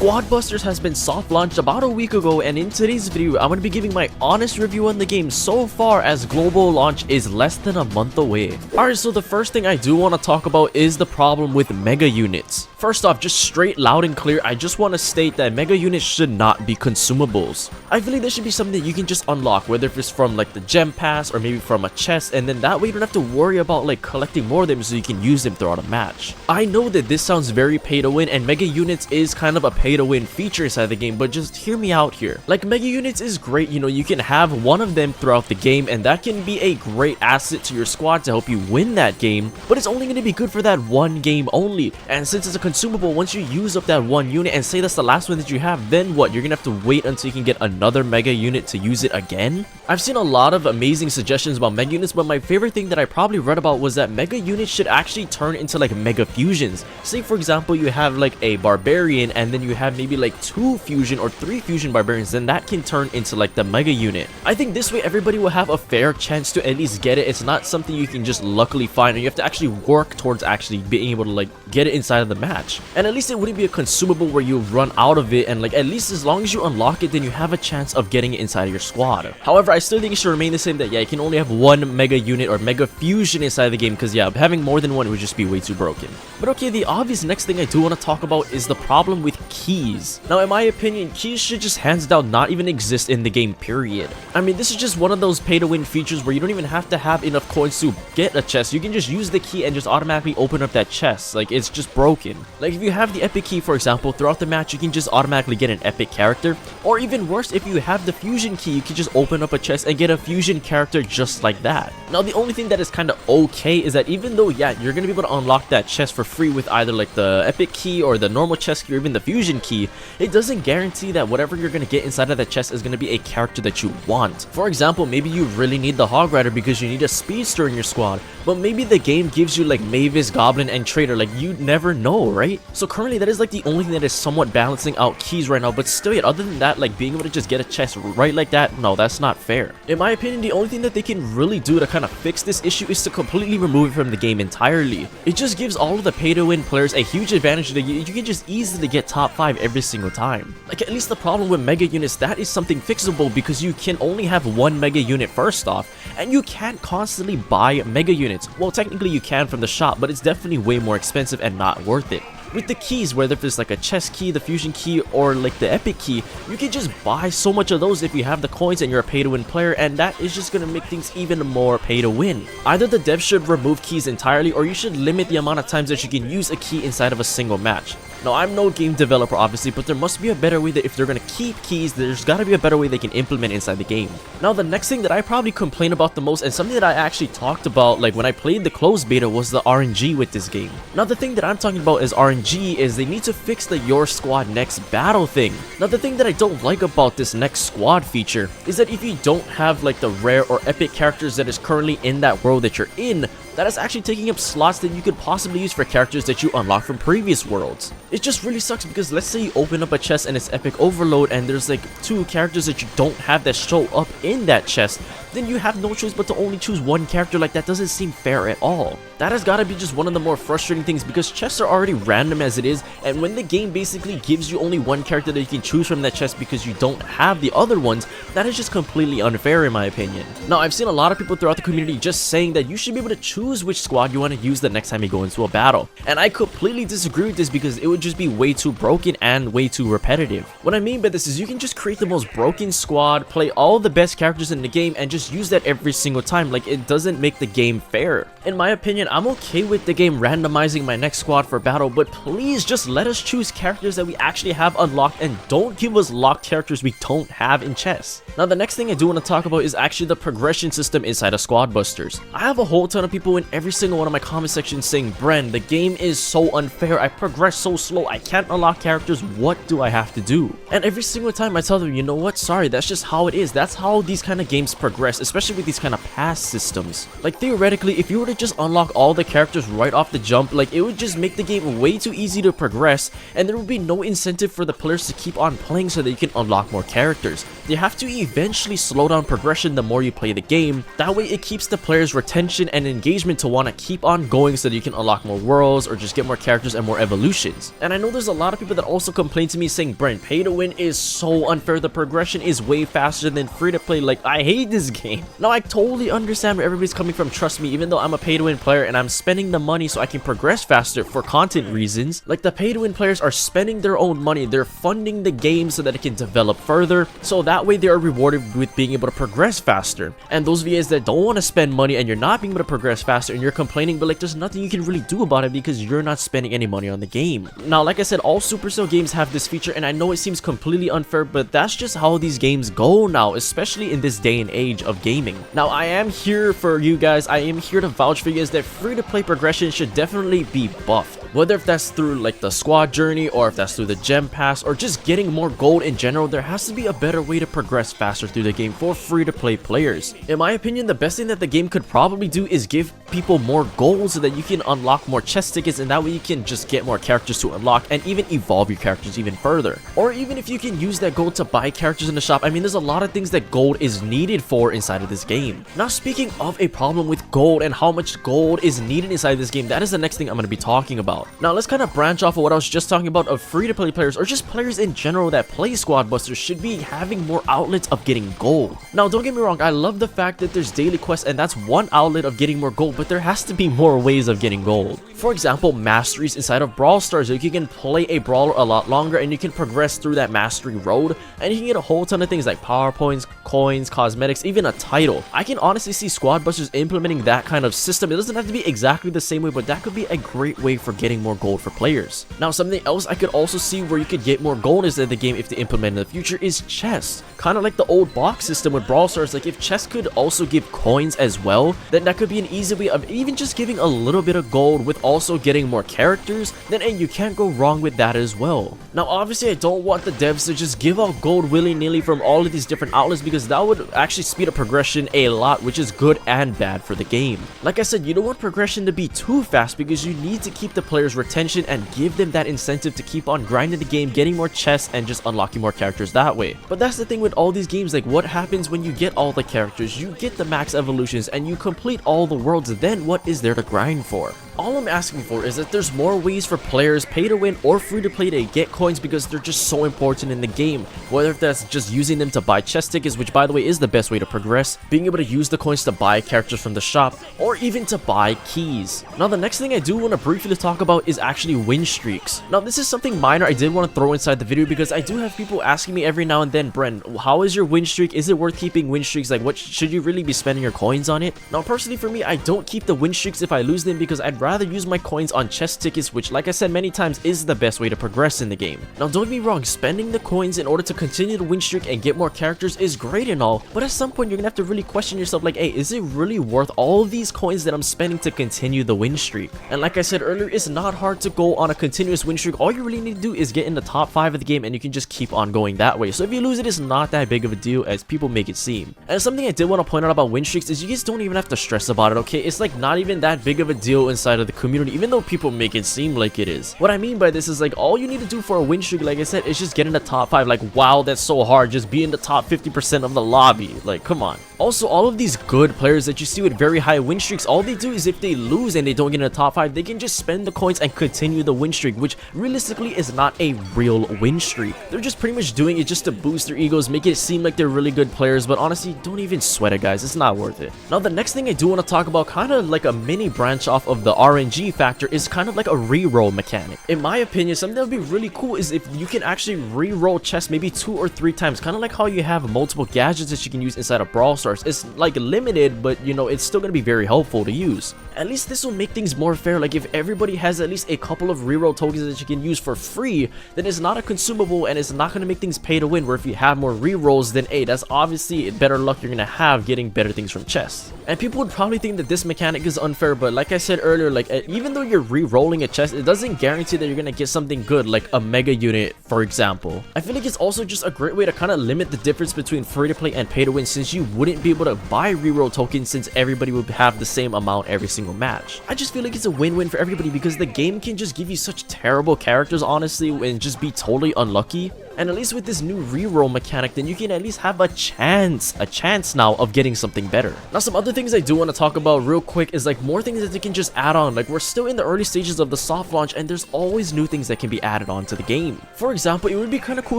Squad Busters has been soft launched about a week ago, and in today's video I'm going to be giving my honest review on the game so far, as global launch is less than a month away. Alright, so the first thing I do want to talk about is the problem with mega units. First off, just straight loud and clear, I just want to state that mega units should not be consumables. I feel like there should be something that you can just unlock, whether if it's from like the gem pass or maybe from a chest, and then that way you don't have to worry about like collecting more of them so you can use them throughout a match. I know that this sounds very pay to win, and mega units is kind of a pay to win feature inside the game, but just hear me out here. Like, mega units is great, you know, you can have one of them throughout the game, and that can be a great asset to your squad to help you win that game, but it's only going to be good for that one game only. And since it's a consumable, once you use up that one unit and say that's the last one that you have, then what? You're gonna have to wait until you can get another mega unit to use it again? I've seen a lot of amazing suggestions about mega units, but my favorite thing that I probably read about was that mega units should actually turn into like mega fusions. Say for example you have like a barbarian and then you have maybe like 2 fusion or 3 fusion barbarians, then that can turn into like the mega unit. I think this way everybody will have a fair chance to at least get it. It's not something you can just luckily find, and you have to actually work towards actually being able to like get it inside of the match. And at least it wouldn't be a consumable where you run out of it, and like at least as long as you unlock it, then you have a chance of getting it inside of your squad. However, I still think it should remain the same, that yeah, you can only have one mega unit or mega fusion inside the game, because yeah, having more than one would just be way too broken. But okay, the obvious next thing I do want to talk about is the problem with keys. Now in my opinion, keys should just hands down not even exist in the game, period. I mean, this is just one of those pay to win features where you don't even have to have enough coins to get a chest. You can just use the key and just automatically open up that chest. Like, it's just broken. Like, if you have the epic key, for example, throughout the match you can just automatically get an epic character, or even worse, if you have the fusion key, you can just open up a chest and get a fusion character just like that. Now the only thing that is kind of okay is that even though yeah, you're gonna be able to unlock that chest for free with either like the epic key or the normal chest key or even the fusion key, it doesn't guarantee that whatever you're gonna get inside of that chest is gonna be a character that you want. For example, maybe you really need the Hog Rider because you need a speedster in your squad, but maybe the game gives you like Mavis, Goblin, and Trader. Like, you never know, right? So currently that is like the only thing that is somewhat balancing out keys right now, but still yet, other than that, like being able to just get a chest right like that, no, that's not fair. In my opinion, the only thing that they can really do to kind of fix this issue is to completely remove it from the game entirely. It just gives all of the pay to win players a huge advantage that you can just easily get top 5 every single time. Like, at least the problem with mega units, that is something fixable, because you can only have one mega unit first off, and you can't constantly buy mega units. Well, technically you can from the shop, but it's definitely way more expensive and not worth it. With the keys, whether if it's like a chest key, the fusion key, or like the epic key, you can just buy so much of those if you have the coins and you're a pay to win player, and that is just gonna make things even more pay to win. Either the devs should remove keys entirely, or you should limit the amount of times that you can use a key inside of a single match. Now, I'm no game developer obviously, but there must be a better way that if they're gonna keep keys, there's gotta be a better way they can implement inside the game. Now, the next thing that I probably complain about the most, and something that I actually talked about like when I played the closed beta, was the RNG with this game. Now, the thing that I'm talking about is RNG is they need to fix the your squad next battle thing. Now, the thing that I don't like about this next squad feature is that if you don't have like the rare or epic characters that is currently in that world that you're in, that is actually taking up slots that you could possibly use for characters that you unlocked from previous worlds. It just really sucks, because let's say you open up a chest and it's epic overload and there's like 2 characters that you don't have that show up in that chest, then you have no choice but to only choose one character. Like, that doesn't seem fair at all. That has got to be just one of the more frustrating things, because chests are already random as it is, and when the game basically gives you only one character that you can choose from that chest because you don't have the other ones, that is just completely unfair in my opinion. Now, I've seen a lot of people throughout the community just saying that you should be able to choose which squad you want to use the next time you go into a battle, and I completely disagree with this, because it would just be way too broken and way too repetitive. What I mean by this is you can just create the most broken squad, play all the best characters in the game, and just use that every single time. Like, it doesn't make the game fair. In my opinion, I'm okay with the game randomizing my next squad for battle, but please just let us choose characters that we actually have unlocked, and don't give us locked characters we don't have in chess. Now, the next thing I do want to talk about is actually the progression system inside of Squad Busters. I have a whole ton of people in every single one of my comment sections saying, Bren, the game is so unfair, I progress so slow, I can't unlock characters, what do I have to do? And every single time I tell them, you know what, sorry, that's just how it is. That's how these kind of games progress, especially with these kind of pass systems. Like, theoretically, if you were to just unlock all the characters right off the jump, like, it would just make the game way too easy to progress, and there would be no incentive for the players to keep on playing so that you can unlock more characters. You have to eventually slow down progression the more you play the game. That way it keeps the players' retention and engagement encouragement to want to keep on going so that you can unlock more worlds or just get more characters and more evolutions. And I know there's a lot of people that also complain to me saying, Bren, pay to win is so unfair, the progression is way faster than free to play, like I hate this game. Now I totally understand where everybody's coming from, trust me, even though I'm a pay to win player and I'm spending the money so I can progress faster for content reasons, like the pay to win players are spending their own money, they're funding the game so that it can develop further, so that way they are rewarded with being able to progress faster. And those of you guys that don't want to spend money and you're not being able to progress faster and you're complaining, but like there's nothing you can really do about it because you're not spending any money on the game. Now like I said, all Supercell games have this feature, and I know it seems completely unfair, but that's just how these games go now, especially in this day and age of gaming. Now I am here for you guys, I am here to vouch for you guys that free to play progression should definitely be buffed. Whether if that's through like the squad journey or if that's through the gem pass or just getting more gold in general, there has to be a better way to progress faster through the game for free to play players. In my opinion, the best thing that the game could probably do is give people more gold so that you can unlock more chest tickets, and that way you can just get more characters to unlock and even evolve your characters even further. Or even if you can use that gold to buy characters in the shop, I mean there's a lot of things that gold is needed for inside of this game. Now speaking of a problem with gold and how much gold is needed inside this game, that is the next thing I'm going to be talking about. Now let's kind of branch off of what I was just talking about of free to play players or just players in general that play squad busters should be having more outlets of getting gold. Now don't get me wrong, I love the fact that there's daily quests and that's one outlet of getting more gold, but there has to be more ways of getting gold. For example, masteries inside of Brawl Stars, so you can play a brawler a lot longer and you can progress through that mastery road and you can get a whole ton of things like power points, coins, cosmetics, even a title. I can honestly see squad busters implementing that kind of system. It doesn't have to be exactly the same way, but that could be a great way for getting more gold for players. Now something else I could also see where you could get more gold inside the game if they implement in the future is chests. Kind of like the old box system with Brawl Stars, like if chests could also give coins as well, then that could be an easy way of even just giving a little bit of gold with also getting more characters, then hey, you can't go wrong with that as well. Now obviously I don't want the devs to just give out gold willy-nilly from all of these different outlets because that would actually speed up progression a lot, which is good and bad for the game. Like I said, you don't want progression to be too fast because you need to keep the players' retention and give them that incentive to keep on grinding the game, getting more chests and just unlocking more characters that way. But that's the thing with all these games, like what happens when you get all the characters, you get the max evolutions and you complete all the worlds, then what is there to grind for? All I'm asking for is that there's more ways for players, pay to win or free to play, to get coins because they're just so important in the game. Whether if that's just using them to buy chest tickets, which by the way is the best way to progress, being able to use the coins to buy characters from the shop, or even to buy keys. Now the next thing I do want to briefly talk about is actually win streaks. Now this is something minor I did want to throw inside the video because I do have people asking me every now and then, Bren, how is your win streak? Is it worth keeping win streaks? Like what should you really be spending your coins on it? Now personally for me, I don't keep the win streaks if I lose them because I'd rather use my coins on chest tickets, which like I said many times is the best way to progress in the game. Now don't get me wrong, spending the coins in order to continue the win streak and get more characters is great and all, but at some point you're gonna have to really question yourself like, hey, is it really worth all of these coins that I'm spending to continue the win streak? And like I said earlier, it's not hard to go on a continuous win streak. All you really need to do is get in the top 5 of the game and you can just keep on going that way. So if you lose it, it's not that big of a deal as people make it seem. And something I did want to point out about win streaks is you guys don't even have to stress about it, okay? It's like not even that big of a deal inside of the community, even though people make it seem like it is. What I mean by this is like all you need to do for a win streak, like I said, is just get in the top 5. Like wow, that's so hard, just be in the top 50% of the lobby, like come on. Also, all of these good players that you see with very high win streaks, all they do is if they lose and they don't get in the top 5, they can just spend the coins and continue the win streak, which realistically is not a real win streak. They're just pretty much doing it just to boost their egos, make it seem like they're really good players, but honestly, don't even sweat it guys, it's not worth it. Now the next thing I do want to talk about, kind of like a mini branch off of the RNG factor, is kind of like a reroll mechanic. In my opinion, something that would be really cool is if you can actually reroll chests maybe 2 or 3 times, kind of like how you have multiple gadgets that you can use inside of Brawl Stars. It's like limited, but you know, it's still going to be very helpful to use. At least this will make things more fair. Like if everybody has at least a couple of reroll tokens that you can use for free, then it's not a consumable and it's not going to make things pay to win, where if you have more rerolls, then hey, that's obviously better luck you're going to have getting better things from chests. And people would probably think that this mechanic is unfair, but like I said earlier, like even though you're re-rolling a chest, it doesn't guarantee that you're gonna get something good like a mega unit, for example. I feel like it's also just a great way to kind of limit the difference between free to play and pay to win, since you wouldn't be able to buy reroll tokens since everybody would have the same amount every single match. I just feel like it's a win-win for everybody because the game can just give you such terrible characters honestly and just be totally unlucky. And at least with this new reroll mechanic, then you can at least have a chance now of getting something better. Now, some other things I do want to talk about real quick is like more things that they can just add on. Like, we're still in the early stages of the soft launch, and there's always new things that can be added on to the game. For example, it would be kind of cool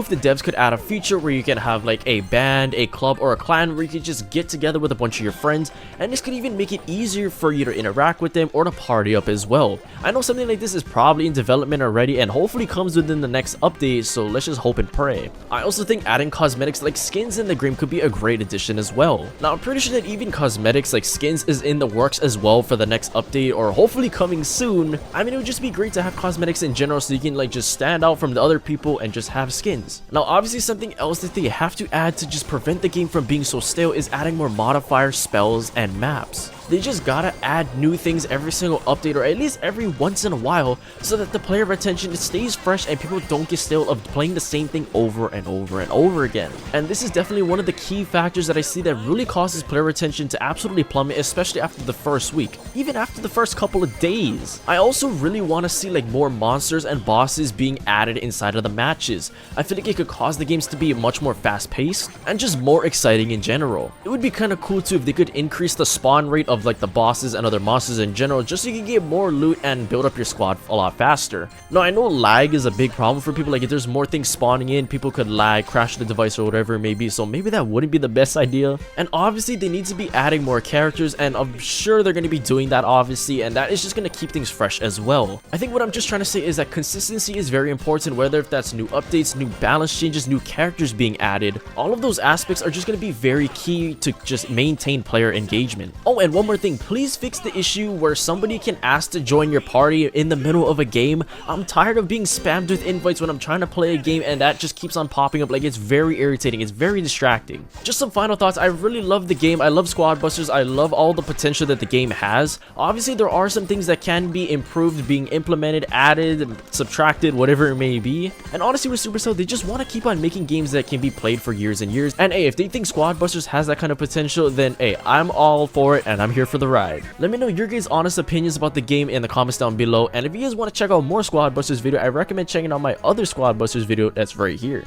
if the devs could add a feature where you can have like a band, a club, or a clan where you could just get together with a bunch of your friends, and this could even make it easier for you to interact with them or to party up as well. I know something like this is probably in development already and hopefully comes within the next update, so let's just hope and pray. I also think adding cosmetics like skins in the game could be a great addition as well. Now, I'm pretty sure that even cosmetics like skins is in the works as well for the next update, or hopefully coming soon. I mean, it would just be great to have cosmetics in general so you can like just stand out from the other people and just have skins. Now, obviously something else that they have to add to just prevent the game from being so stale is adding more modifiers, spells, and maps. They just gotta add new things every single update, or at least every once in a while, so that the player retention stays fresh and people don't get stale of playing the same thing over and over and over again. And this is definitely one of the key factors that I see that really causes player retention to absolutely plummet, especially after the first week, even after the first couple of days. I also really want to see like more monsters and bosses being added inside of the matches. I feel like it could cause the games to be much more fast paced and just more exciting in general. It would be kind of cool too if they could increase the spawn rate of like the bosses and other monsters in general, just so you can get more loot and build up your squad a lot faster. Now, I know lag is a big problem for people. Like, if there's more things spawning in, people could lag, crash the device, or whatever it may be, so maybe that wouldn't be the best idea. And obviously they need to be adding more characters, and I'm sure they're going to be doing that obviously, and that is just going to keep things fresh as well. I think what I'm just trying to say is that consistency is very important, whether if that's new updates, new balance changes, new characters being added. All of those aspects are just going to be very key to just maintain player engagement. Oh, and one more thing, please fix the issue where somebody can ask to join your party in the middle of a game. I'm tired of being spammed with invites when I'm trying to play a game, and that just keeps on popping up. Like, it's very irritating, it's very distracting. Just some final thoughts. I really love the game. I love Squad Busters. I love all the potential that the game has. Obviously there are some things that can be improved, being implemented, added, subtracted, whatever it may be. And honestly, with Supercell, they just want to keep on making games that can be played for years and years. And hey, if they think Squad Busters has that kind of potential, then hey, I'm all for it and I'm here for the ride. Let me know your guys' honest opinions about the game in the comments down below, and if you guys want to check out more Squad Busters video, I recommend checking out my other Squad Busters video that's right here.